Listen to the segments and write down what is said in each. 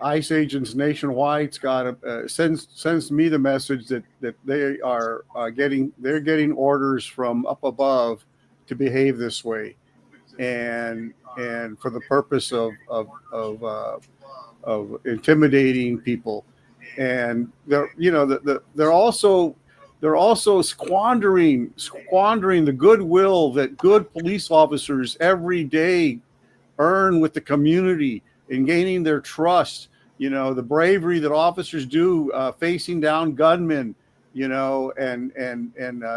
ICE agents nationwide sends me the message that they are getting orders from up above to behave this way, and for the purpose of intimidating people, and they're also squandering the goodwill that good police officers every day earn with the community and gaining their trust. The bravery that officers do facing down gunmen, and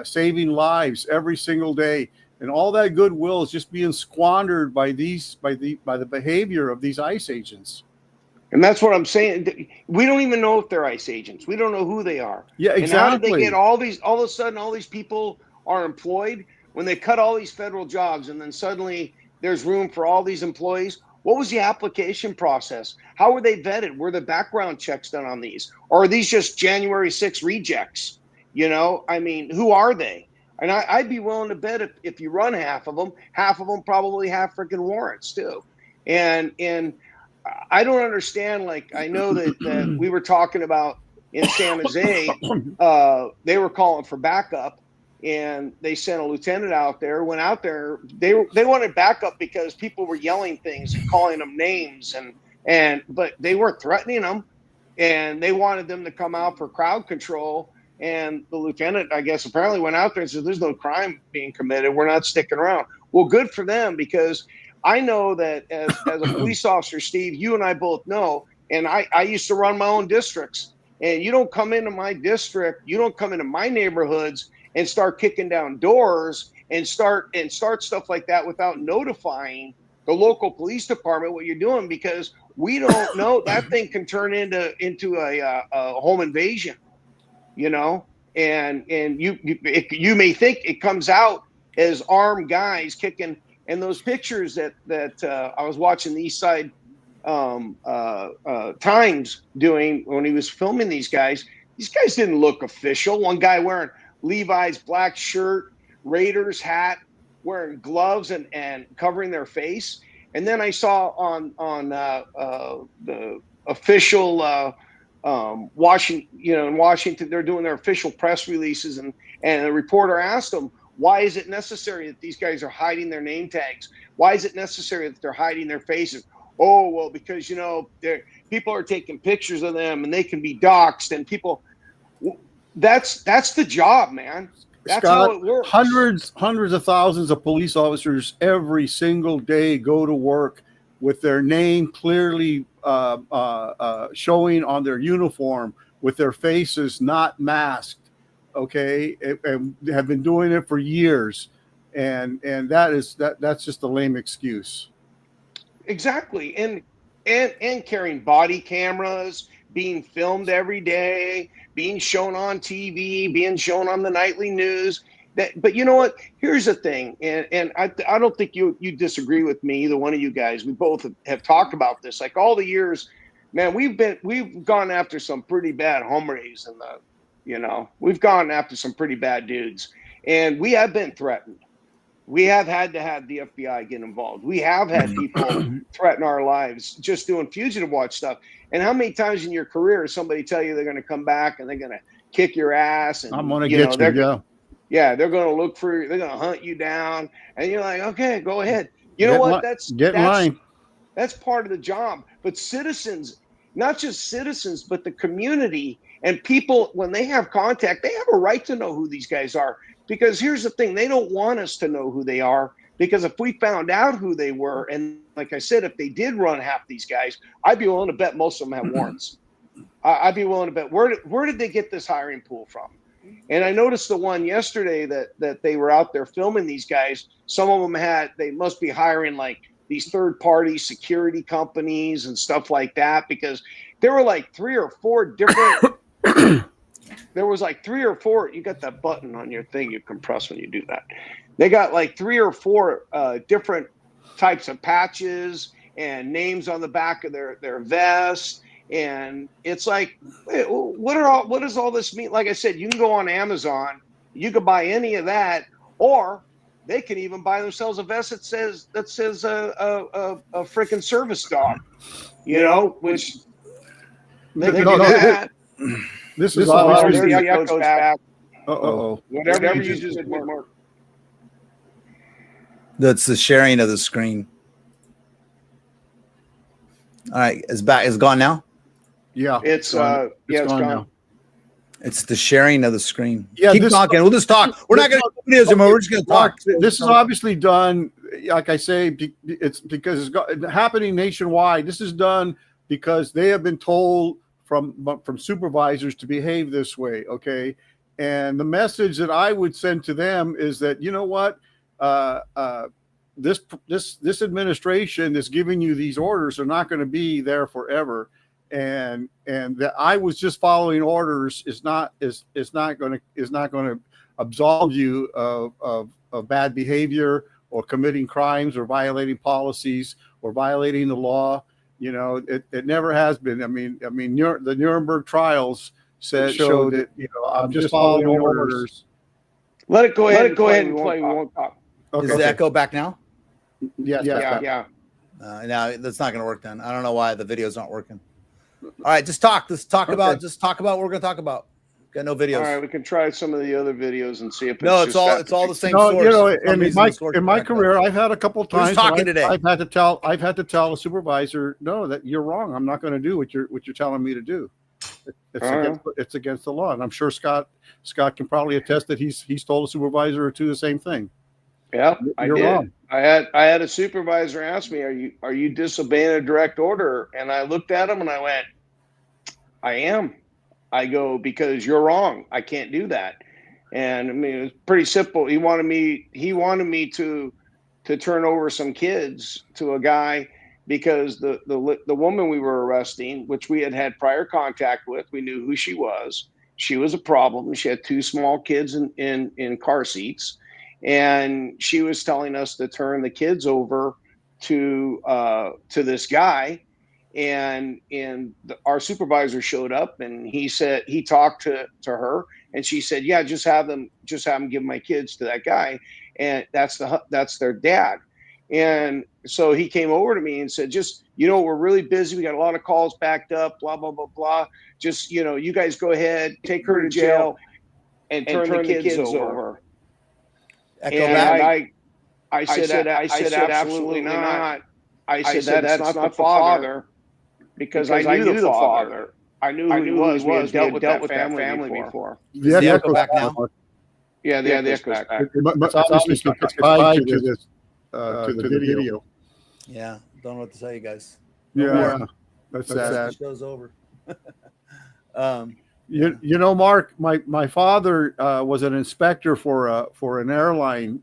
saving lives every single day. And all that goodwill is just being squandered by the behavior of these ICE agents. And that's what I'm saying. We don't even know if they're ICE agents. We don't know who they are. Yeah, exactly. And how did they get all of a sudden all these people are employed when they cut all these federal jobs, and then suddenly there's room for all these employees? What was the application process? How were they vetted? Were the background checks done on these? Or are these just January 6 rejects? I mean, who are they? And I'd be willing to bet if you run half of them probably have freaking warrants too. And I don't understand. Like, I know that we were talking about in San Jose, they were calling for backup, and they sent a lieutenant out there. Went out there, they wanted backup because people were yelling things and calling them names, but they weren't threatening them, and they wanted them to come out for crowd control. And the lieutenant, I guess, apparently went out there and said, "There's no crime being committed. We're not sticking around." Well, good for them, because I know that as a police officer, Steve, you and I both know, and I used to run my own districts, and you don't come into my district, you don't come into my neighborhoods and start kicking down doors and start stuff like that without notifying the local police department what you're doing, because we don't know. That thing can turn into a home invasion, and you may think it comes out as armed guys kicking. And those pictures that I was watching the East Side Times doing when he was filming these guys didn't look official. One guy wearing Levi's black shirt, Raiders hat, wearing gloves and covering their face. And then I saw on the official Washington, in Washington, they're doing their official press releases, and the reporter asked them, why is it necessary that these guys are hiding their name tags? Why is it necessary that they're hiding their faces? Oh, well, because, people are taking pictures of them and they can be doxxed, and people, that's the job, man. That's Scott, how it works. Hundreds of thousands of police officers every single day go to work with their name clearly showing on their uniform, with their faces not masked. Okay, and have been doing it for years, and that's just a lame excuse. Exactly, and carrying body cameras, being filmed every day, being shown on TV, being shown on the nightly news. But you know what? Here's the thing, and I don't think you disagree with me, either one of you guys. We both have talked about this. Like, all the years, man, we've gone after some pretty bad hombres in the. We've gone after some pretty bad dudes, and we have been threatened. We have had to have the FBI get involved. We have had people threaten our lives just doing FugitiveWatch stuff. And how many times in your career somebody tell you they're going to come back and they're going to kick your ass? And I'm going to get you. Yeah, they're going to look for you. They're going to hunt you down. And you're like, okay, go ahead. You know what? That's part of the job. But citizens, not just citizens, but the community and people, when they have contact, they have a right to know who these guys are. Because here's the thing, they don't want us to know who they are, because if we found out who they were, and like I said, if they did run half these guys, I'd be willing to bet most of them have warrants. I'd be willing to bet, where did they get this hiring pool from? And I noticed the one yesterday that they were out there filming these guys. Some of them they must be hiring like these third-party security companies and stuff like that, because there were like 3 or 4 different there was like 3 or 4. You got that button on your thing you compress when you do that. They got like 3 or 4 different types of patches and names on the back of their vest. And it's like, what does all this mean? Like I said, you can go on Amazon, you can buy any of that, or they can even buy themselves a vest that says a freaking service dog, which They can No, do that. This is There's obviously. the echoes back. Uh-oh. Whatever you just did work. That's the sharing of the screen. All right, it's back. It's gone now. Yeah, It's gone now. It's the sharing of the screen. Yeah, Keep talking. We'll just talk. We're not going to do videos anymore. We're just going to talk. This is obviously done, like I say, it's because it's happening nationwide. This is done because they have been told from supervisors to behave this way, okay? And the message that I would send to them is that, you know what, this administration that's giving you these orders are not going to be there forever. And that I was just following orders is not going to absolve you of bad behavior or committing crimes or violating policies or violating the law. You know, it never has been. I mean, the Nuremberg trials showed that, you know, I'm just following orders. Let it go ahead and play. We won't talk. Okay. Is the echo back now? Yeah. Now that's not going to work then. I don't know why the video's not working. All right, just talk. Let's talk about what we're going to talk about. Got no videos. All right, we can try some of the other videos and see if it's all the same no, source. You know, in my career, I've had a couple of times. Today. I've had to tell a supervisor, no, that you're wrong. I'm not going to do what you're telling me to do. It's against the law, and I'm sure Scott can probably attest that he's told a supervisor or two the same thing. Yeah, you're wrong. I had a supervisor ask me, "Are you disobeying a direct order?" And I looked at him and I went, "I am." I go, because you're wrong. I can't do that. And I mean, it was pretty simple. He wanted me to turn over some kids to a guy because the woman we were arresting, which we had prior contact with, we knew who she was. She was a problem. She had two small kids in car seats, and she was telling us to turn the kids over to this guy. And our supervisor showed up, and he talked to her, and she said, "Yeah, just have them give my kids to that guy," and that's their dad. And so he came over to me and said, "Just, you know, we're really busy. We got a lot of calls backed up. Blah blah blah blah. Just, you know, you guys go ahead, take her to jail, and turn the kids over." And I said, absolutely not. I said, that's not the father. Because I knew the father. I knew who he was. We had dealt with that family before. The echo back now? Yeah, the echo's back. But it's obviously tied to this, to the video. Yeah, don't know what to tell you guys. Yeah, that's sad. The show's over. You know, Mark, my father was an inspector for an airline.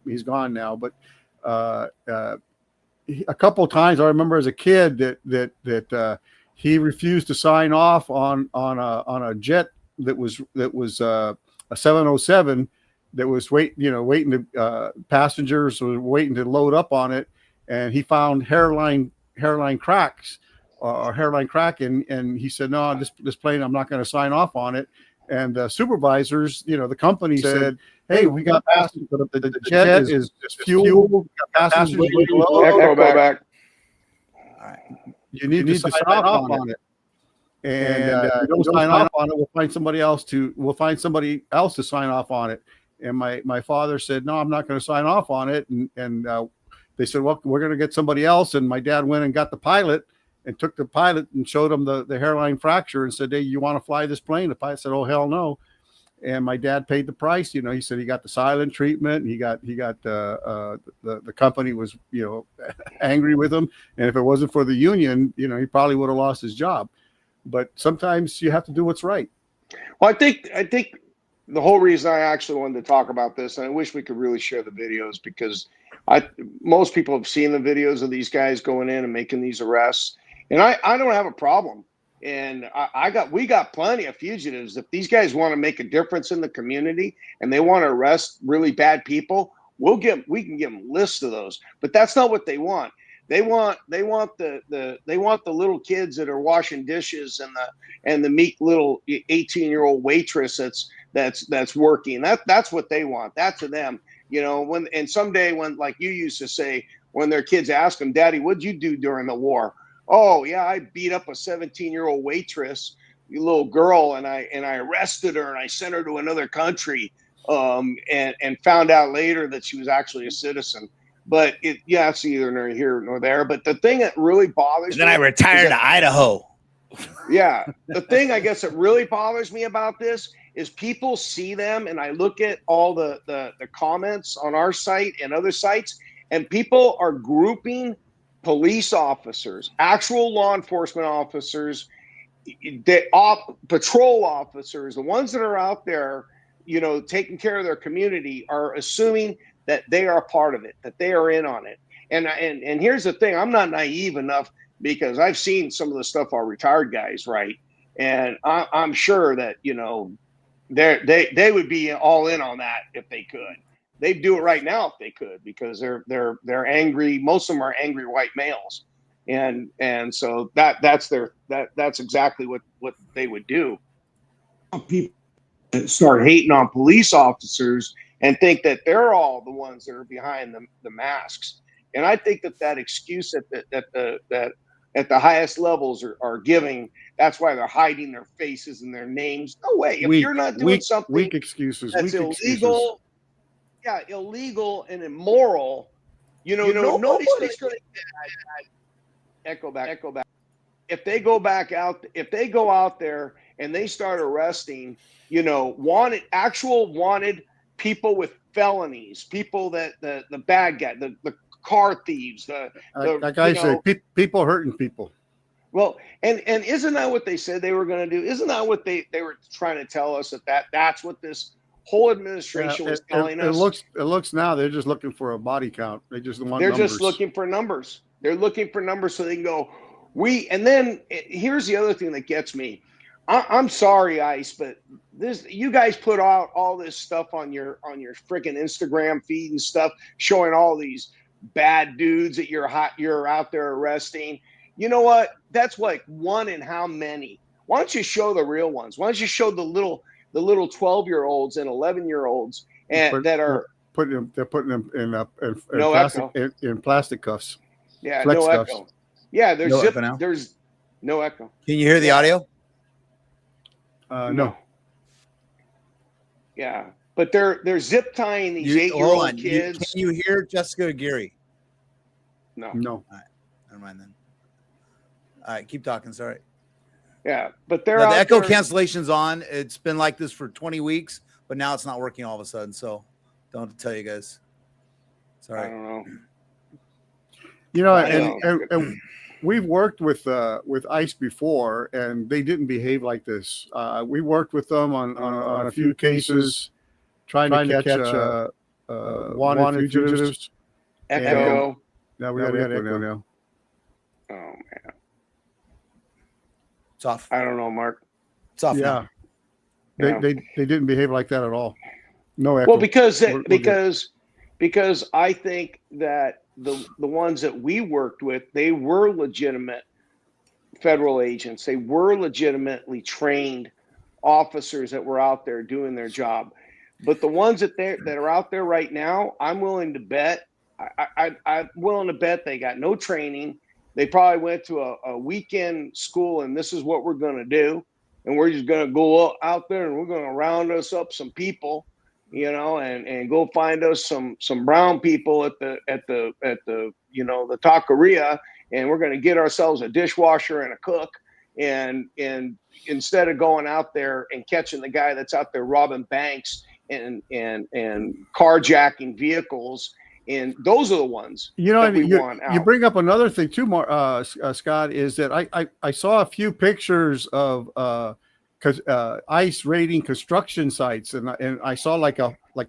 He's gone now, but a couple of times I remember as a kid that he refused to sign off on a jet that was a 707 that was waiting to passengers were waiting to load up on it, and he found hairline cracks or hairline crack, and he said, "No, this plane, I'm not going to sign off on it." And the supervisors, the company said, "Hey, we got passengers. The jet is fuel. We got passengers. Echo back. All right. You need to sign off on it. And if you don't sign off on it, we'll find somebody else to sign off on it." And my father said, "No, I'm not going to sign off on it." And they said, "Well, we're going to get somebody else." And my dad went and got the pilot and took the pilot and showed him the hairline fracture and said, "Hey, you want to fly this plane?" The pilot said, "Oh, hell no." And my dad paid the price. He said he got the silent treatment. He got the company was, angry with him. And if it wasn't for the union, he probably would have lost his job. But sometimes you have to do what's right. Well, I think the whole reason I actually wanted to talk about this, and I wish we could really share the videos, because most people have seen the videos of these guys going in and making these arrests. And I don't have a problem. And we got plenty of fugitives. If these guys want to make a difference in the community and they want to arrest really bad people, we can give them lists of those. But that's not what they want. They want the little kids that are washing dishes and the meek little 18-year-old waitress that's working. That's what they want. That to them, someday when, like you used to say, when their kids ask them, "Daddy, what'd you do during the war?" Oh yeah, I beat up a 17-year-old waitress, a little girl, and I arrested her and I sent her to another country, and found out later that she was actually a citizen. But it's neither here nor there. But the thing that really bothers And then me I retired is to Idaho. yeah, the thing I guess that really bothers me about this is people see them, and I look at all the comments on our site and other sites, and people are grouping police officers, actual law enforcement officers, patrol officers, the ones that are out there, taking care of their community, are assuming that they are a part of it, that they are in on it. And here's the thing: I'm not naive enough, because I've seen some of the stuff our retired guys write, and I'm sure that they would be all in on that if they could. They'd do it right now if they could, because they're angry. Most of them are angry white males, and so that's exactly what they would do. People start hating on police officers and think that they're all the ones that are behind the masks. And I think that excuse that at the highest levels are giving, that's why they're hiding their faces and their names. No way. If you're not doing something weak excuses, that's weak illegal, excuses. Illegal and immoral, nobody's going to echo back. If they go out there and they start arresting, wanted people with felonies, people that the bad guy, the car thieves, like I say, people hurting people. Well, and isn't that what they said they were going to do? Isn't that what they were trying to tell us, that's what this whole administration was telling us? It looks now they're just looking for a body count. They're just looking for numbers. They're looking for numbers so they can go, and then here's the other thing that gets me. I'm sorry, ICE, but you guys put out all this stuff on your freaking Instagram feed and stuff, showing all these bad dudes that you're out there arresting. You know what? That's like one in how many? Why don't you show the real ones? Why don't you show the little 12-year-olds and 11-year-olds that are putting them in plastic cuffs? Yeah, Flex no cuffs. echo. Yeah, there's no echo. Can you hear the audio? No. Yeah, but they're zip tying these 8-year-old kids. Can you hear Jessica Geary? No. All right, never mind then. All right, keep talking. Sorry. Yeah, but the echo cancellation's on. It's been like this for 20 weeks, but now it's not working all of a sudden. So don't have to tell you guys. Sorry. I don't know. And we've worked with ICE before, and they didn't behave like this. We worked with them on a few cases, trying to catch wanted fugitives. Echo. Now we got echo now. Oh man, it's off. I don't know, Mark. It's off. Yeah, now. They didn't behave like that at all. No echo. Well, because I think that the ones that we worked with, they were legitimate federal agents. They were legitimately trained officers that were out there doing their job. But the ones that are out there right now, I'm willing to bet. I'm willing to bet they got no training. They probably went to a weekend school, and this is what we're going to do. And we're just going to go out there and we're going to round us up some people, and go find us some brown people at the the taqueria, and we're going to get ourselves a dishwasher and a cook, and instead of going out there and catching the guy that's out there robbing banks and carjacking vehicles. And those are the ones you bring up another thing too, Scott, is that I saw a few pictures of ICE raiding construction sites, and I saw like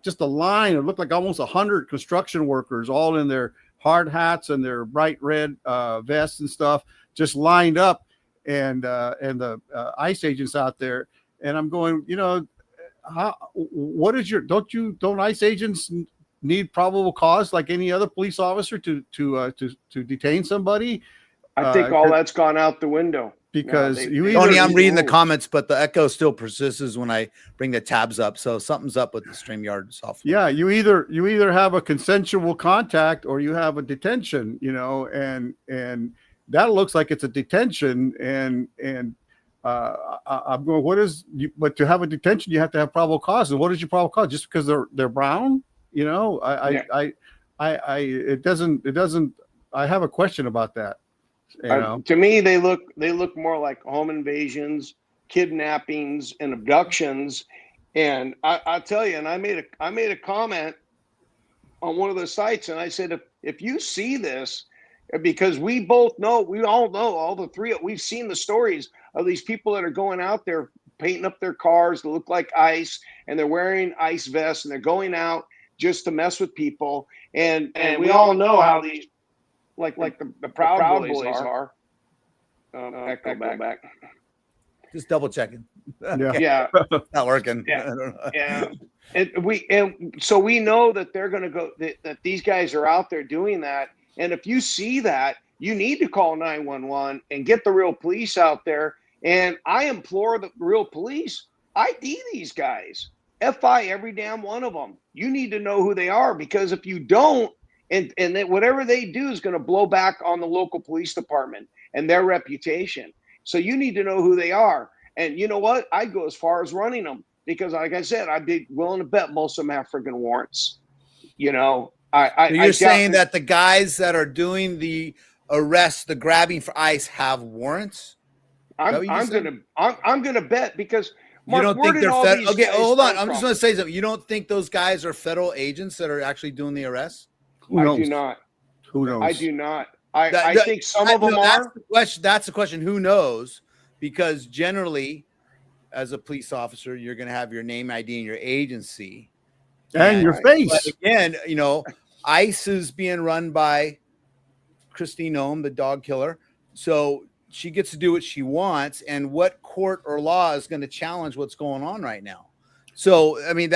just a line. It looked like almost 100 construction workers, all in their hard hats and their bright red vests and stuff, just lined up, and the ICE agents out there. And I'm going, what is don't ICE agents need probable cause like any other police officer to detain somebody? I think all that's gone out the window. Because I'm reading the comments, but the echo still persists when I bring the tabs up. So something's up with the StreamYard software. Yeah, you either have a consensual contact or you have a detention, and that looks like it's a detention, and I'm going, what is you, but to have a detention you have to have probable cause, and what is your probable cause? Just because they're brown? You know, it doesn't I have a question about that. You know? To me, they look more like home invasions, kidnappings, and abductions. And I'll tell you, and I made a comment on one of the sites, and I said, if you see this, because we all know, all the three, we've seen the stories of these people that are going out there painting up their cars to look like ICE, and they're wearing ICE vests, and they're going out just to mess with people. And we all know how these, like the Proud Boys are. Echo back. Just double checking. Yeah. Yeah. Not working. Yeah. And so we know that they're going to go, that these guys are out there doing that. And if you see that, you need to call 911 and get the real police out there. And I implore the real police, ID these guys, FI every damn one of them. You need to know who they are, because if you don't, and then whatever they do is going to blow back on the local police department and their reputation. So you need to know who they are. And you know what? I'd go as far as running them, because like I said, I'd be willing to bet most of them have friggin' warrants. You know, you're saying that the guys that are doing the arrest, the grabbing for ICE, have warrants? I'm gonna bet, because Mark, you don't think they're federal? Okay, hold on. I'm just from? going to say something. You don't think those guys are federal agents that are actually doing the arrests? Who knows? I do not. Who knows? I do not. I think some of them are. That's the question. Who knows? Because generally, as a police officer, you're going to have your name, ID, and your agency, and your face. But again, you know, ICE is being run by Christine Ohm, the dog killer. So she gets to do what she wants, and what court or law is going to challenge what's going on right now? So, I mean,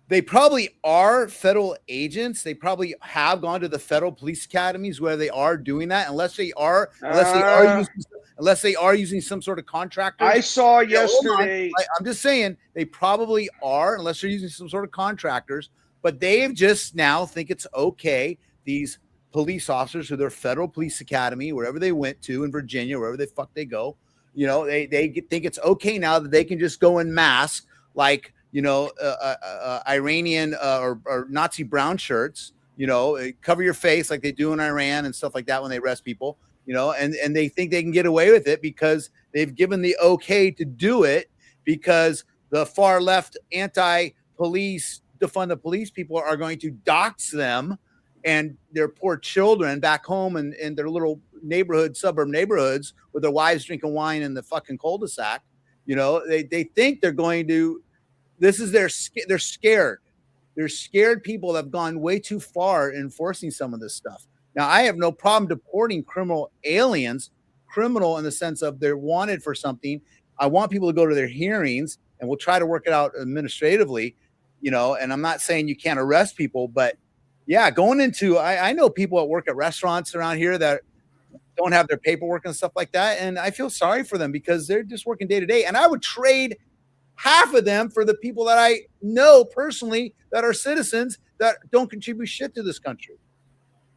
they probably are federal agents. They probably have gone to the federal police academies where they are doing that, unless they are using some sort of contractor. I saw yesterday. I'm just saying they probably are, unless they're using some sort of contractors. But they've just now think it's okay. These police officers who their federal police academy, wherever they went to in Virginia, wherever the fuck they go, you know, they think it's okay now that they can just go in mass, like, you know, Iranian or Nazi brown shirts, you know, cover your face like they do in Iran and stuff like that when they arrest people, you know, and they think they can get away with it because they've given the okay to do it, because the far left anti-police, defund the police people are going to dox them and their poor children back home in their little suburb neighborhoods with their wives drinking wine in the fucking cul-de-sac. You know, they think they're going to. This is they're scared. They're scared people that have gone way too far in enforcing some of this stuff. Now, I have no problem deporting criminal aliens, criminal in the sense of they're wanted for something. I want people to go to their hearings, and we'll try to work it out administratively, you know, and I'm not saying you can't arrest people, but yeah, going into, I know people that work at restaurants around here that don't have their paperwork and stuff like that. And I feel sorry for them because they're just working day to day. And I would trade half of them for the people that I know personally that are citizens that don't contribute shit to this country.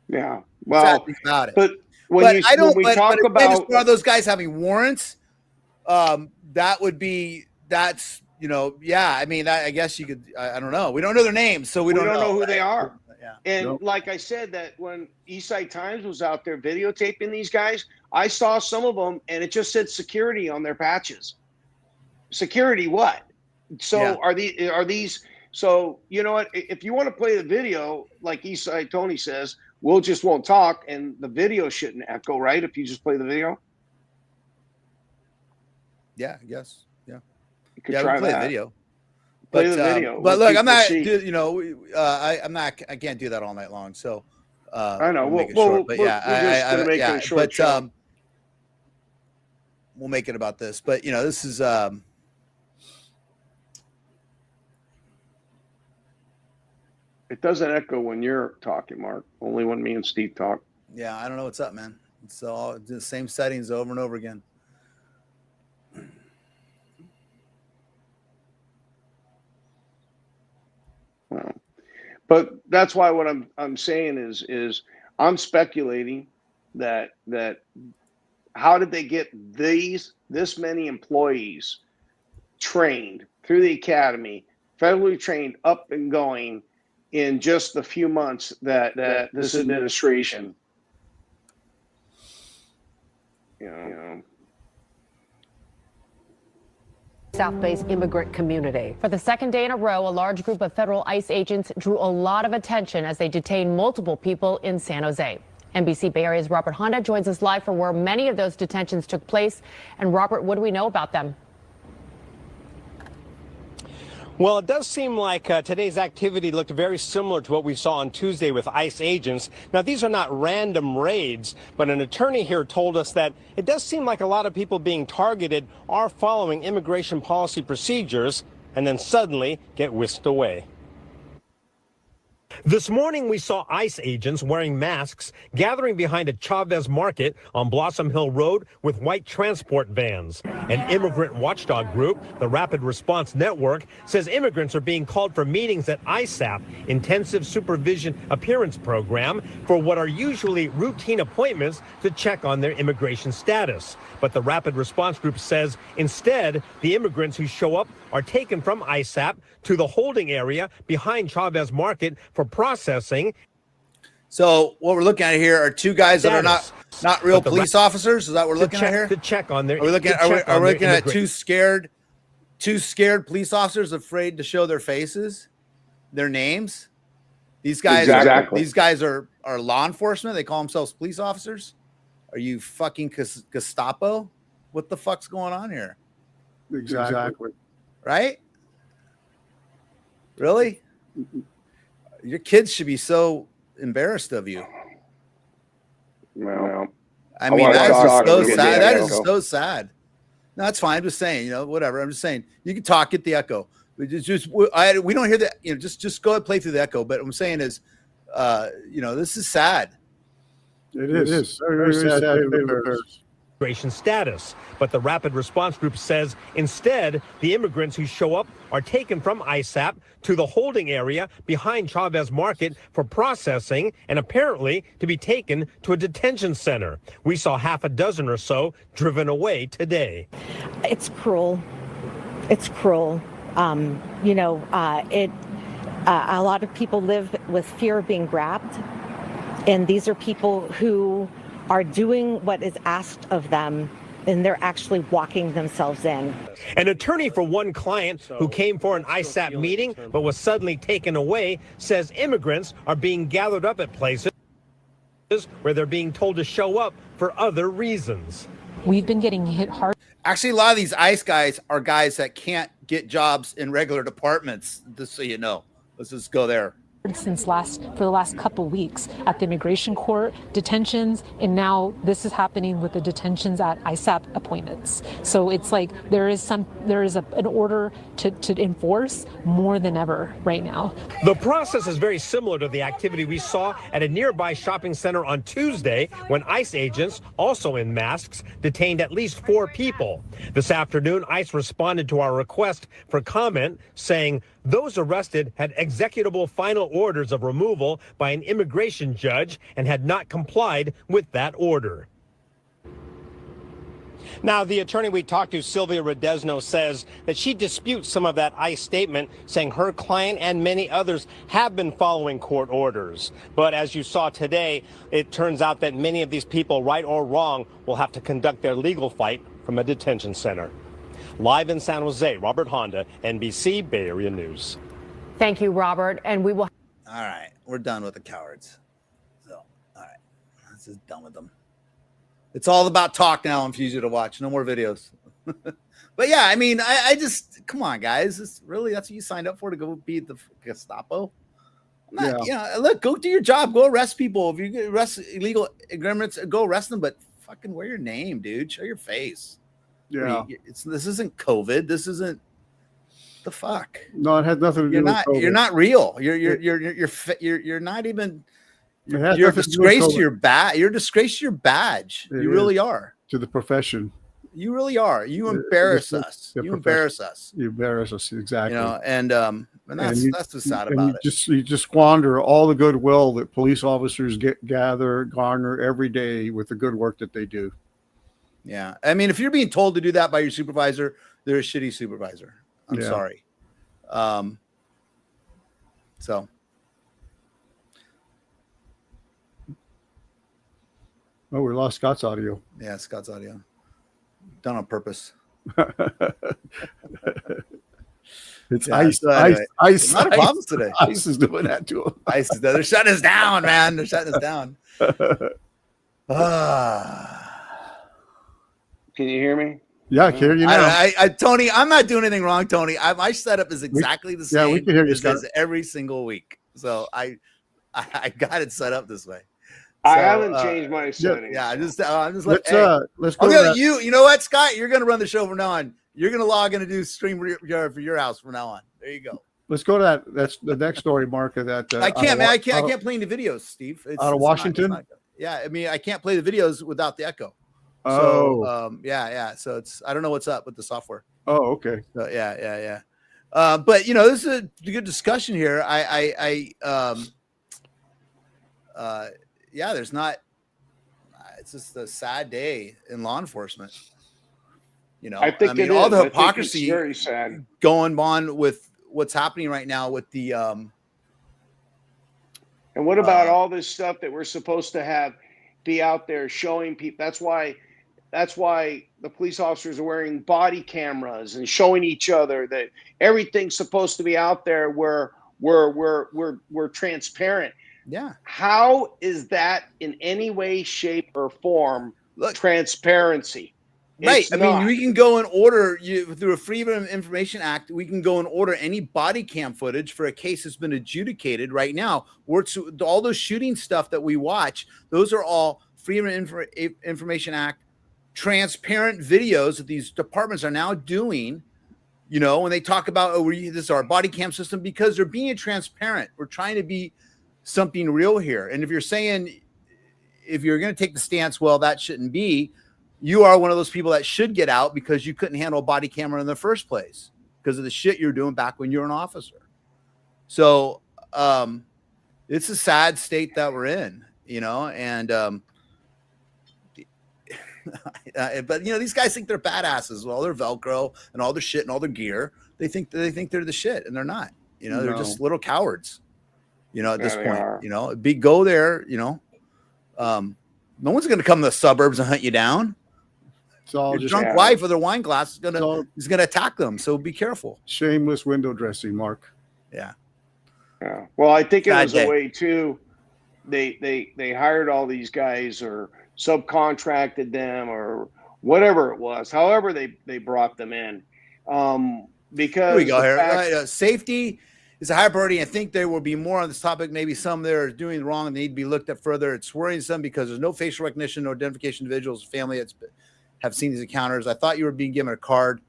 Yeah. Well, about it. But about those guys having warrants, that's, you know, yeah. I mean, I guess you could, I don't know. We don't know their names, so we don't know who they are. Yeah. And like I said, that when Eastside Times was out there videotaping these guys, I saw some of them and it just said security on their patches. Security what? So are these, so you know what, if you want to play the video, like Eastside Tony says, we'll just won't talk and the video shouldn't echo, right? If you just play the video. Yeah, I guess. Yeah. You could try play that. the video. Play the video. But look, I'm not, you know, I can't do that all night long. So I know. We'll make it short. We'll make it about this. But you know, this is it doesn't echo when you're talking, Mark. Only when me and Steve talk. Yeah, I don't know what's up, man. It's all the same settings over and over again. But that's why what I'm saying is I'm speculating that how did they get this many employees trained through the academy, federally trained, up and going in just the few months that this administration, South Bay's immigrant community. For the second day in a row, a large group of federal ICE agents drew a lot of attention as they detained multiple people in San Jose. NBC Bay Area's Robert Honda joins us live from where many of those detentions took place. And Robert, what do we know about them? Well, it does seem like today's activity looked very similar to what we saw on Tuesday with ICE agents. Now, these are not random raids, but an attorney here told us that it does seem like a lot of people being targeted are following immigration policy procedures and then suddenly get whisked away. This morning, we saw ICE agents wearing masks gathering behind a Chavez market on Blossom Hill Road with white transport vans. An immigrant watchdog group, the Rapid Response Network, says immigrants are being called for meetings at ISAP, Intensive Supervision Appearance Program, for what are usually routine appointments to check on their immigration status. But the Rapid Response Group says instead, the immigrants who show up are taken from ISAP to the holding area behind Chavez Market for processing. So what we're looking at here are two guys that are not real police officers. Is that what we're looking at here? To check on their. Are we looking at two scared police officers afraid to show their faces, their names? These guys, these guys are law enforcement. They call themselves police officers. Are you fucking Gestapo? What the fuck's going on here? Exactly. Right? Really? Your kids should be so embarrassed of you. Well, I mean, that's just so sad. That is so sad. No, that's fine. I'm just saying, whatever. I'm just saying, you can talk, get the echo. We don't hear that. Just go ahead and play through the echo. But what I'm saying is, this is sad. It is very sad. Immigration status, but the Rapid Response Group says instead the immigrants who show up are taken from ISAP to the holding area behind Chavez Market for processing and apparently to be taken to a detention center. We saw half a dozen or so driven away today. It's cruel. It's cruel. A lot of people live with fear of being grabbed, and these are people who are doing what is asked of them, and they're actually walking themselves in. An attorney for one client who came for an ISAP meeting but was suddenly taken away says immigrants are being gathered up at places where they're being told to show up for other reasons. We've been getting hit hard. Actually, a lot of these ICE guys are guys that can't get jobs in regular departments, just so you know. Let's just go there. For the last couple weeks at the immigration court, detentions, and now this is happening with the detentions at ISAP appointments. So it's like there is an order to enforce more than ever right now. The process is very similar to the activity we saw at a nearby shopping center on Tuesday when ICE agents, also in masks, detained at least 4 people. This afternoon, ICE responded to our request for comment, saying those arrested had executable final orders of removal by an immigration judge and had not complied with that order. Now, the attorney we talked to, Sylvia Rodesno, says that she disputes some of that ICE statement, saying her client and many others have been following court orders. But as you saw today, it turns out that many of these people, right or wrong, will have to conduct their legal fight from a detention center. Live in San Jose, Robert Honda, NBC Bay Area News. Thank you, Robert. And we will. All right, we're done with the cowards. So, all right, this is done with them. It's all about talk now on FugitiveWatch. No more videos. But yeah, I mean, I just, come on, guys. That's what you signed up for, to go be the Gestapo? I'm not, look, go do your job. Go arrest people. If you arrest illegal immigrants, go arrest them. But fucking wear your name, dude. Show your face. Yeah, this isn't COVID. This isn't the fuck. No, it has nothing to do with COVID. You're not real. You're not even. You're a disgrace to your badge. You're a disgrace to your badge. You really are. To the profession. You really are. You embarrass us. You embarrass us. You embarrass us, exactly. You know, and that's what's sad about it. You just squander all the goodwill that police officers garner every day with the good work that they do. Yeah, I mean, if you're being told to do that by your supervisor, they're a shitty supervisor. I'm sorry. So. Oh, we lost Scott's audio. Yeah, Scott's audio. Done on purpose. It's Yeah, ice. so anyway, Ice. not a problem today. Ice is doing that to him. Ice is they're shutting us down, man. They're shutting us down. Can you hear me? Yeah, I can hear you now. I Tony, I'm not doing anything wrong, Tony. My setup is exactly the same. Yeah, we can hear you, Scott. Every single week. So I got it set up this way. I haven't changed my settings. Yeah, I'm just let's go. You know what, Scott? You're gonna run the show from now on. You're gonna log in and do stream for your house from now on. There you go. Let's go to that. That's the next story, Mark. That I can't, man. I can't play any videos, Steve. Out of Washington. Yeah, I mean, I can't play the videos without the echo. Oh, so, yeah. So I don't know what's up with the software. Oh, okay. So, yeah. But you know, this is a good discussion here. There's not. It's just a sad day in law enforcement. You know, I think mean, it all is. the hypocrisy it's very sad going on with what's happening right now with the. And what about all this stuff that we're supposed to be out there showing people? That's why the police officers are wearing body cameras and showing each other that everything's supposed to be out there where we're transparent. Yeah. How is that in any way, shape, or form transparency? Right. It's I mean, we can go and order through a Freedom of Information Act. We can go and order any body cam footage for a case that's been adjudicated right now. All those shooting stuff that we watch, those are all Freedom of Information Act transparent videos that these departments are now doing. You know, when they talk about, this is our body cam system, because they're being transparent. We're trying to be something real here. And if you're saying, if you're going to take the stance, well, that shouldn't be, you are one of those people that should get out because you couldn't handle a body camera in the first place because of the shit you're doing back when you're an officer. So it's a sad state that we're in, you know, and but you know, these guys think they're badasses with all their Velcro and all their shit and all their gear. They think they're the shit, and they're not. You know, they're just little cowards. You know, at this point, you know, go there. You know, no one's going to come to the suburbs and hunt you down. It's all Your just drunk wife with her wine glass is gonna attack them. So be careful. Shameless window dressing, Mark. Yeah. Yeah. Well, I think it was a way too. They hired all these guys or subcontracted them or whatever it was. However, they brought them in. Because here we go here. Safety is a high priority. I think there will be more on this topic. Maybe some that are doing wrong and need to be looked at further. It's worrisome because there's no facial recognition, no identification of individuals, family that's have seen these encounters. I thought you were being given a card,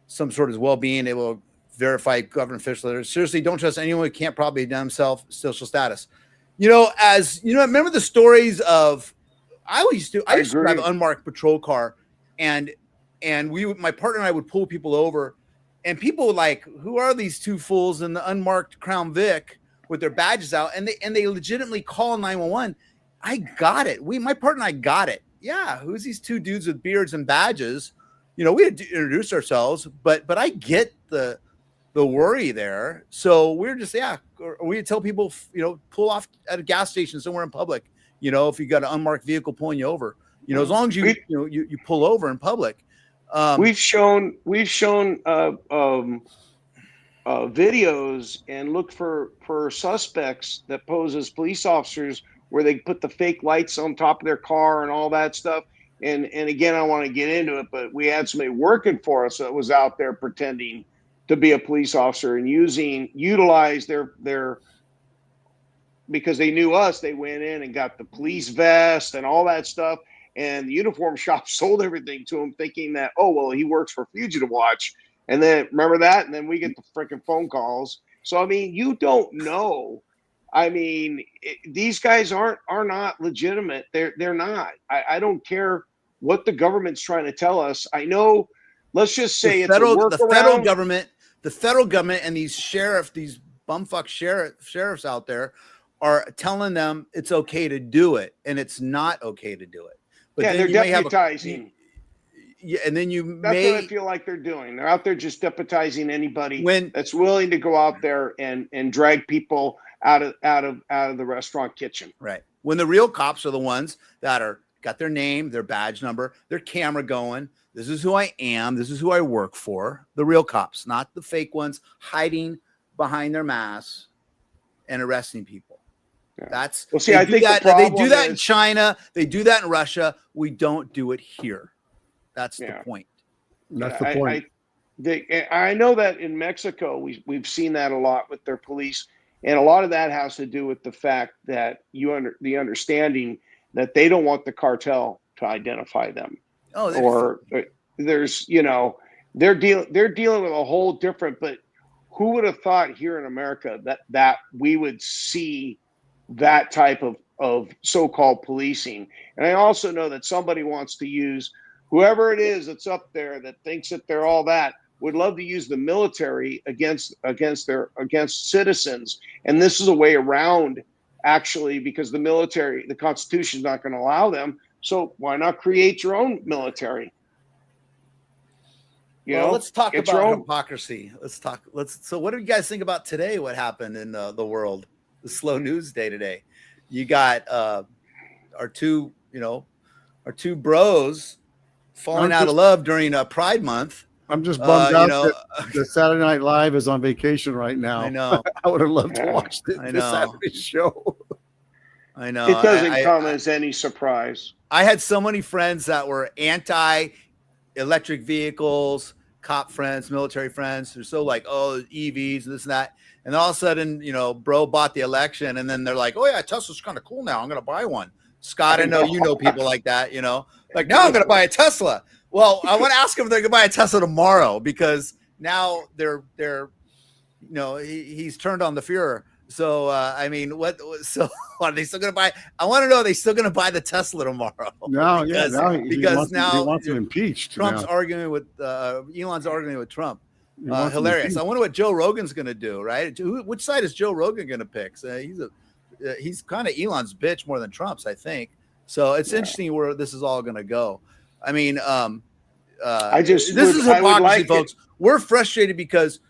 some sort of well-being. They will verify government officials. Seriously, don't trust anyone who can't probably identify himself, social status. You know, as you know, remember the stories of I used to have an unmarked patrol car, and my partner and I would pull people over, and people would like, who are these two fools in the unmarked Crown Vic with their badges out, and they legitimately call 911. I got it. My partner and I got it. Yeah, who's these two dudes with beards and badges? You know, we had to introduce ourselves, but I get the worry there. So we're just we tell people, you know, pull off at a gas station somewhere in public. You know, if you got an unmarked vehicle pulling you over, you know, as long as you pull over in public. We've shown videos and looked for suspects that pose as police officers, where they put the fake lights on top of their car and all that stuff. And again, I don't want to get into it, but we had somebody working for us that was out there pretending to be a police officer and utilize their because they knew us. They went in and got the police vest and all that stuff. And the uniform shop sold everything to him, thinking that, oh, well, he works for FugitiveWatch. And then remember that? And then we get the freaking phone calls. So, I mean, you don't know. I mean, these guys are not legitimate. They're not. I don't care what the government's trying to tell us. I know, let's just say the federal workaround. the federal government and these these bumfuck sheriffs out there are telling them it's okay to do it, and it's not okay to do it. But yeah, then they're you deputizing. Yeah, and then That's what I feel like they're doing. They're out there just deputizing anybody that's willing to go out there and drag people out of the restaurant kitchen. Right. When the real cops are the ones that got their name, their badge number, their camera going. This is who I am. This is who I work for. The real cops, not the fake ones hiding behind their masks and arresting people. Yeah. That's I think they do that in China. They do that in Russia. We don't do it here. That's the point. That's the point. I know that in Mexico, we've seen that a lot with their police. And a lot of that has to do with the fact that the understanding that they don't want the cartel to identify them. There's, they're dealing with a whole different, but who would have thought here in America that we would see that type of so-called policing? And I also know that somebody wants to use whoever it is that's up there that thinks that they're all that would love to use the military against citizens. And this is a way around, actually, because the Constitution is not going to allow them. So why not create your own military? Let's talk about hypocrisy. So what do you guys think about today? What happened in the world? The slow news day today. You got our two bros falling out of love during Pride Month. I'm just bummed out that Saturday Night Live is on vacation right now. I know. I would have loved to watch this Saturday show. I know. It doesn't come as any surprise. I had so many friends that were anti-electric vehicles, cop friends, military friends. They're so like, oh, EVs, this and that. And all of a sudden, bro bought the election, and then they're like, oh yeah, Tesla's kind of cool now. I'm going to buy one. Scott, I know you know people like that, like now I'm going to buy a Tesla. Well, I want to ask them if they're going to buy a Tesla tomorrow, because now he's turned on the Fuhrer. So, so are they still going to buy? I want to know, are they still going to buy the Tesla tomorrow? No, because he wants him impeached. Trump's arguing with, Elon's arguing with Trump. Hilarious. I wonder what Joe Rogan's going to do, right? Which side is Joe Rogan going to pick? So he's kind of Elon's bitch more than Trump's, I think. So it's interesting where this is all going to go. I mean, this is hypocrisy, folks. We're frustrated because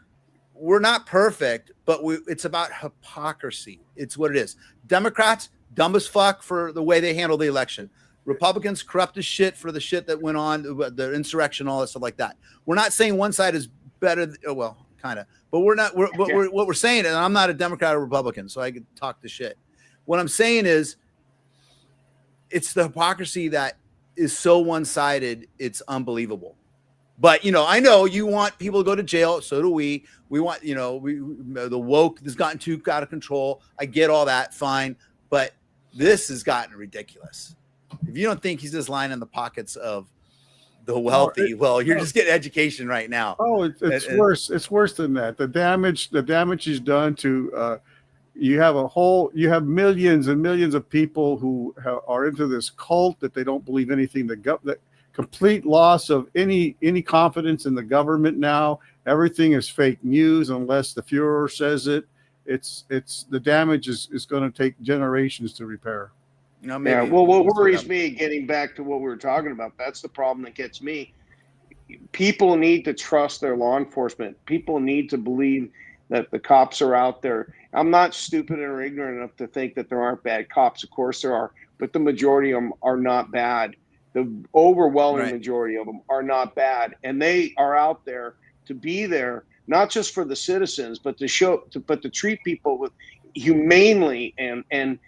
we're not perfect, but it's about hypocrisy. It's what it is. Democrats, dumb as fuck for the way they handle the election. Republicans, corrupt as shit for the shit that went on, the insurrection, all that stuff like that. We're not saying one side is better. Well, kind of, but we're not. What we're saying, and I'm not a Democrat or Republican, so I can talk the shit. What I'm saying is, it's the hypocrisy that is so one-sided, it's unbelievable. But I know you want people to go to jail, so do we. We want, the woke has gotten too out of control. I get all that, fine, but this has gotten ridiculous. If you don't think he's just lying in the pockets of the wealthy, you're just getting education right now. Oh, it's worse. It's worse than that. The damage he's done to. You have millions and millions of people who are into this cult that they don't believe anything. The complete loss of any confidence in the government now. Everything is fake news unless the Fuhrer says it. It's the damage is going to take generations to repair. Well, what worries me, getting back to what we were talking about, that's the problem that gets me. People need to trust their law enforcement. People need to believe that the cops are out there. I'm not stupid or ignorant enough to think that there aren't bad cops. Of course there are, but the majority of them are not bad. The overwhelming majority of them are not bad, and they are out there to be there, not just for the citizens, but to treat people with humanely. And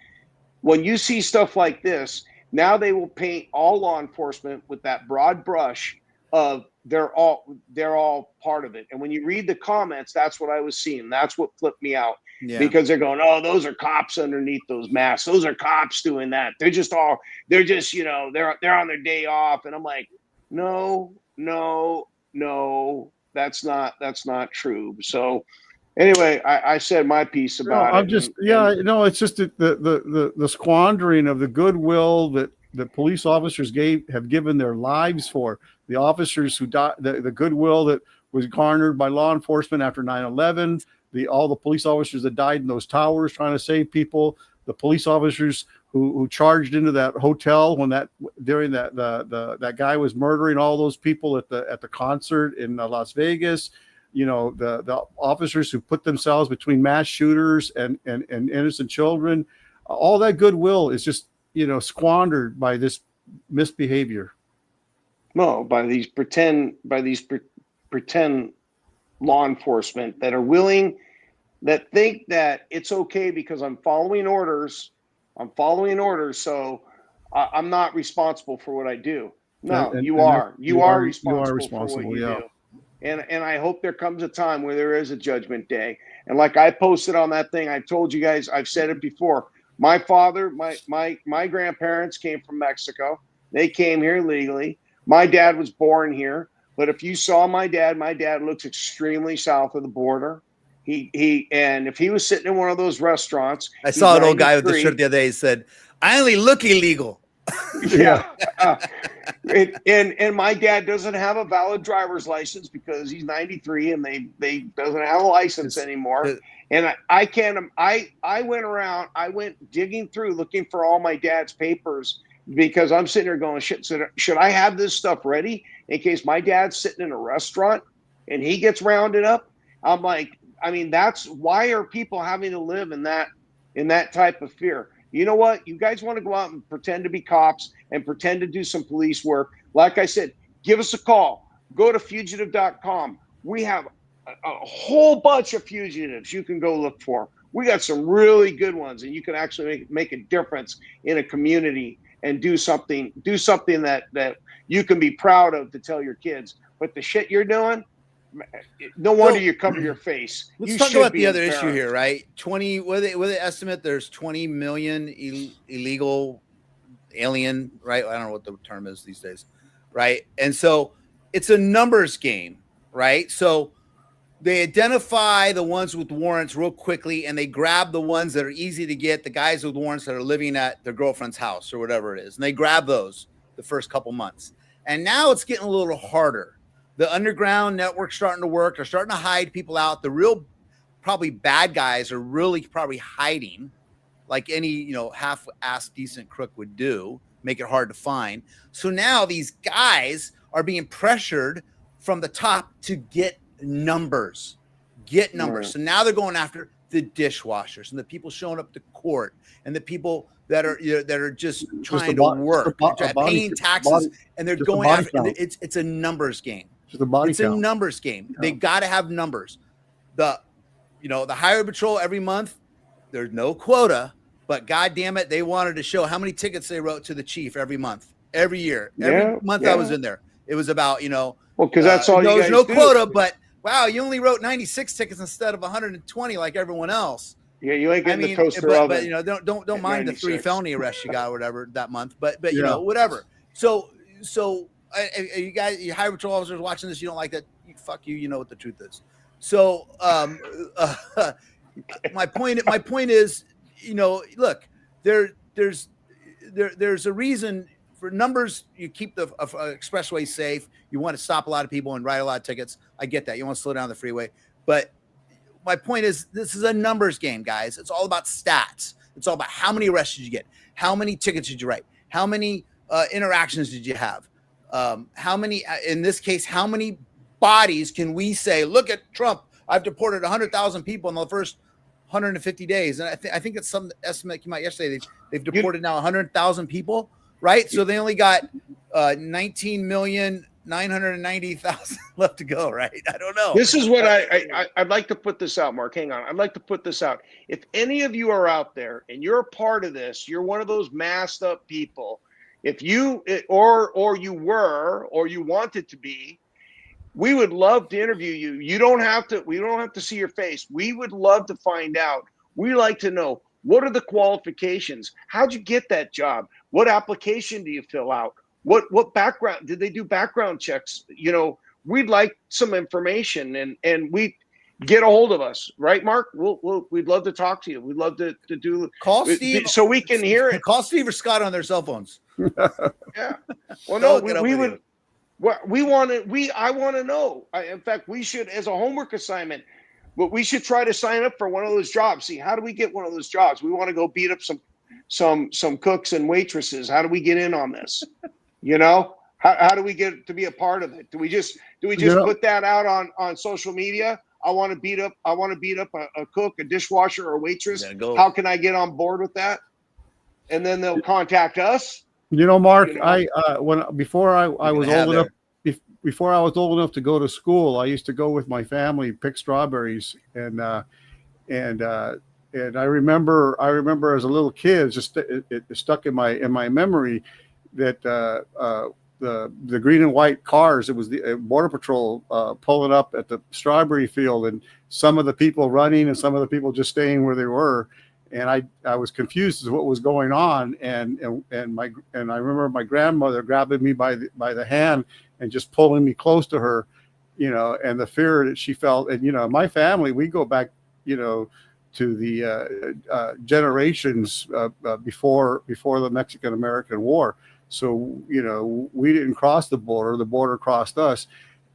when you see stuff like this, now they will paint all law enforcement with that broad brush of they're all part of it. And when you read the comments, that's what I was seeing. That's what flipped me out. Yeah. Because they're going, oh, those are cops underneath those masks. Those are cops doing that. They're just on their day off. And I'm like, no, that's not true. So anyway, I said my piece about it. It's just the squandering of the goodwill that the police officers have given their lives for, the officers who died, the goodwill that was garnered by law enforcement after 9/11, all the police officers that died in those towers trying to save people, the police officers who charged into that hotel when that guy was murdering all those people at the concert in Las Vegas. You know, the officers who put themselves between mass shooters and innocent children. All that goodwill is just, you know, squandered by this misbehavior. No, by these pretend law enforcement that are willing, that think that it's okay because I'm following orders. So I'm not responsible for what I do. No, you are responsible for what you do. And I hope there comes a time where there is a judgment day. And like I posted on that thing, I told you guys, I've said it before. My father, my grandparents came from Mexico. They came here legally. My dad was born here. But if you saw my dad looks extremely south of the border. And if he was sitting in one of those restaurants, I saw an old guy with the shirt the other day. He said, "I only look illegal." Yeah. And my dad doesn't have a valid driver's license because he's 93 and they doesn't have a license anymore. And I went digging through looking for all my dad's papers because I'm sitting there going, shit, should I have this stuff ready in case my dad's sitting in a restaurant and he gets rounded up? I'm like, I mean, that's why are people having to live in that type of fear? You know what? You guys want to go out and pretend to be cops and pretend to do some police work. Like I said, give us a call. Go to fugitive.com. We have a whole bunch of fugitives you can go look for. We got some really good ones, and you can actually make a difference in a community and do something that you can be proud of to tell your kids. But the shit you're doing, no wonder you cover your face. Let's talk about the other issue here, right? 20, what do they estimate? There's 20 million illegal alien, right? I don't know what the term is these days, right? And so it's a numbers game, right? So they identify the ones with warrants real quickly, and they grab the ones that are easy to get, the guys with warrants that are living at their girlfriend's house or whatever it is. And they grab those the first couple months. And now it's getting a little harder. The underground network's starting to work. They're starting to hide people out. The real probably bad guys are really probably hiding like any, you know, half-assed decent crook would do, make it hard to find. So now these guys are being pressured from the top to get numbers. Right. So now they're going after the dishwashers and the people showing up to court and the people that are just trying to work, paying taxes, and they're going after. It's a numbers game. It's a numbers game. Yeah. They got to have numbers. The highway patrol every month, there's no quota, but God damn it, they wanted to show how many tickets they wrote to the chief every month, every year, every month I was in there. It was about, well, because that's all you guys there's no do. quota, but wow, you only wrote 96 tickets instead of 120 like everyone else. Yeah, you ain't getting the toaster oven. But don't mind 96. The 3 felony arrests you got or whatever that month, but whatever. So you guys, you highway patrol officers watching this, you don't like that? Fuck you. You know what the truth is. So my point is, look, there's a reason for numbers. You keep the expressway safe. You want to stop a lot of people and write a lot of tickets. I get that. You want to slow down the freeway, but my point is, this is a numbers game, guys. It's all about stats. It's all about how many arrests did you get? How many tickets did you write? How many interactions did you have? How many, in this case, how many bodies can we say, look at Trump, I've deported 100,000 people in the first 150 days. And I think it's some estimate came out yesterday. They've deported now 100,000 people, right? So they only got 19,990,000 left to go, right? I don't know. This is what I'd like to put this out, Mark. Hang on. I'd like to put this out. If any of you are out there and you're a part of this, you're one of those masked up people. If you or you were or you wanted to be, we would love to interview you. We don't have to see your face. We would love to find out. We like to know, what are the qualifications? How'd you get that job? What application do you fill out? What background did they do background checks? We'd like some information, and get a hold of us, right, Mark? We'd love to talk to you. We'd love to do Call Steve so we can hear it. Call Steve or Scott on their cell phones. Yeah. Well, no, we would. I want to know. In fact, we should, as a homework assignment, but we should try to sign up for one of those jobs. See, how do we get one of those jobs? We want to go beat up some cooks and waitresses. How do we get in on this? You know, how do we get to be a part of it? Do we just put that out on social media? I want to beat up a cook, a dishwasher, or a waitress. How can I get on board with that? And then they'll contact us. You know, Mark, before I was old enough to go to school, I used to go with my family, pick strawberries, and I remember as a little kid, it stuck in my memory that the green and white cars, it was the Border Patrol pulling up at the strawberry field, and some of the people running and some of the people just staying where they were. And I was confused as to what was going on, and I remember my grandmother grabbing me by the hand and just pulling me close to her, you know, and the fear that she felt. And you know, my family, we go back, you know, to the generations before the Mexican-American War. So you know, we didn't cross the border crossed us.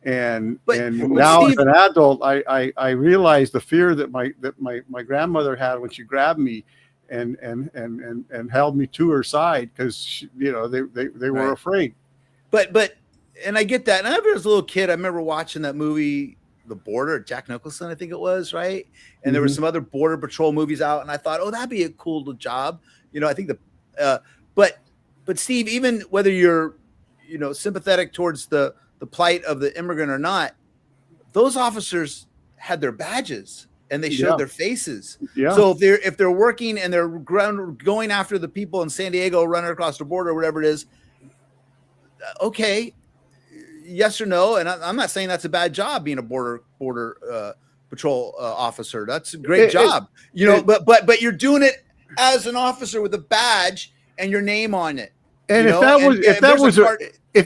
And now Steve, as an adult, I realized the fear that my grandmother had when she grabbed me and held me to her side, because you know they were afraid. But and I get that. And I remember as a little kid, I remember watching that movie, The Border, Jack Nicholson, I think it was, right? And there were some other Border Patrol movies out, and I thought, oh, that'd be a cool job. You know, I think but Steve, even whether you're, you know, sympathetic towards the plight of the immigrant or not, those officers had their badges and they showed their faces. Yeah. So if they're working and they're going after the people in San Diego running across the border or whatever it is, okay, yes or no. And I'm not saying that's a bad job, being a border patrol officer. That's a great job, you know. But you're doing it as an officer with a badge and your name on it. And if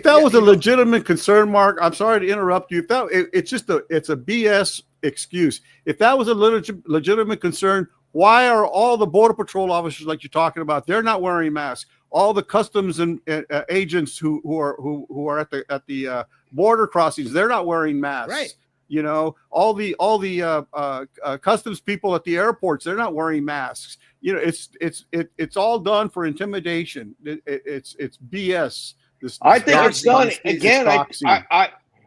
that was a legitimate concern, Mark, I'm sorry to interrupt you. It's a BS excuse. If that was a legitimate concern, why are all the Border Patrol officers, like you're talking about, they're not wearing masks? All the customs and agents who are at the border crossings, they're not wearing masks. Right. You know, all the customs people at the airports, they're not wearing masks. You know, it's all done for intimidation. It's BS. I think it's done again.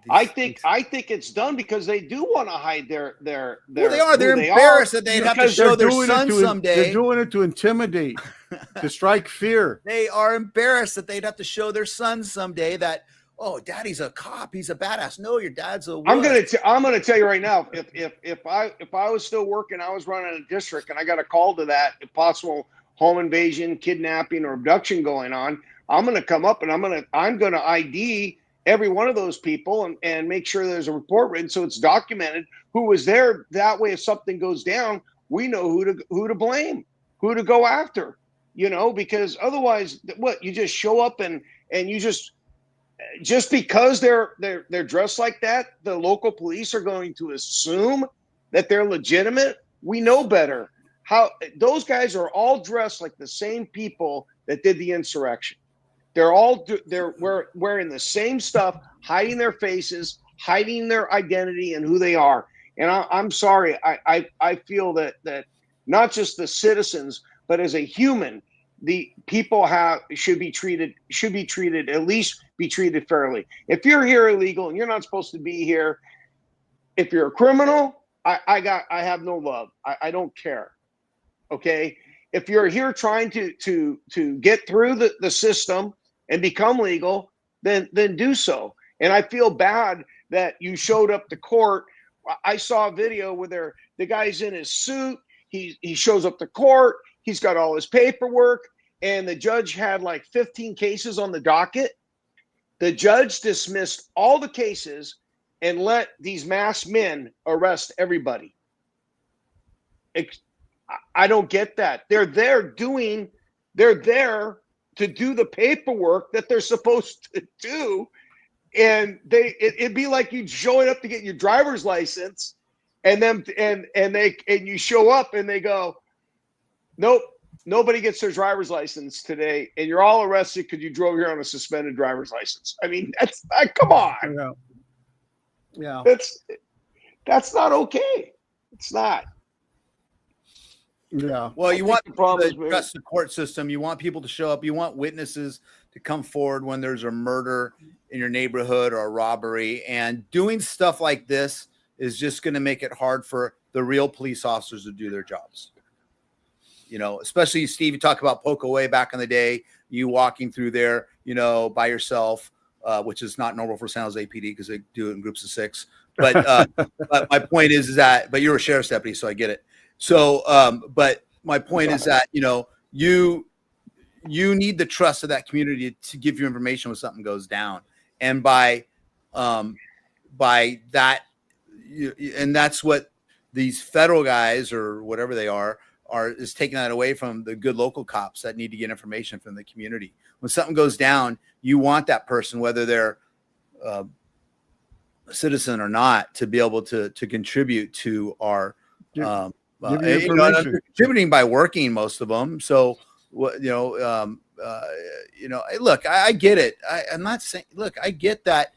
I think it's done because they do want to hide their. Well, they are. They're embarrassed that they'd have to show their son someday. They're doing it to intimidate, to strike fear. They are embarrassed that they'd have to show their son someday that, oh, daddy's a cop, he's a badass. No, your dad's a. I'm gonna tell you right now. If I was still working, I was running a district, and I got a call to that possible home invasion, kidnapping, or abduction going on. I'm going to come up and I'm going to ID every one of those people and make sure there's a report written so it's documented who was there. That way, if something goes down, we know who to blame, who to go after, you know, because otherwise, what, you just show up and you just because they're dressed like that, the local police are going to assume that they're legitimate. We know better. How those guys are all dressed like the same people that did the insurrection. They're wearing the same stuff, hiding their faces, hiding their identity and who they are. And I'm sorry, I feel that not just the citizens, but as a human, the people should be treated fairly. If you're here illegal and you're not supposed to be here, if you're a criminal, I have no love. I don't care. Okay. If you're here trying to get through the system and become legal, then do so. And I feel bad that you showed up to court. I saw a video where the guy's in his suit. He shows up to court. He's got all his paperwork, and the judge had like 15 cases on the docket. The judge dismissed all the cases and let these masked men arrest everybody. I don't get that. They're there to do the paperwork that they're supposed to do. And it'd be like you showing up to get your driver's license and you show up and they go, nope, nobody gets their driver's license today, and you're all arrested because you drove here on a suspended driver's license. I mean, that's come on. Yeah. That's not okay. It's not. Yeah. Well, you want people problem to trust the court system. You want people to show up. You want witnesses to come forward when there's a murder in your neighborhood or a robbery. And doing stuff like this is just going to make it hard for the real police officers to do their jobs. You know, especially Steve, you talk about Poco Way back in the day, you walking through there, you know, by yourself, which is not normal for San Jose PD because they do it in groups of 6. But but my point is that, but you're a sheriff's deputy, so I get it. So, but my point is that, you know, you need the trust of that community to give you information when something goes down. And by that, and that's what these federal guys or whatever they are is taking that away from the good local cops that need to get information from the community. When something goes down, you want that person, whether they're a citizen or not, to be able to contribute to our contributing by working, most of them. So what, look, I get it. I'm not saying, look, I get that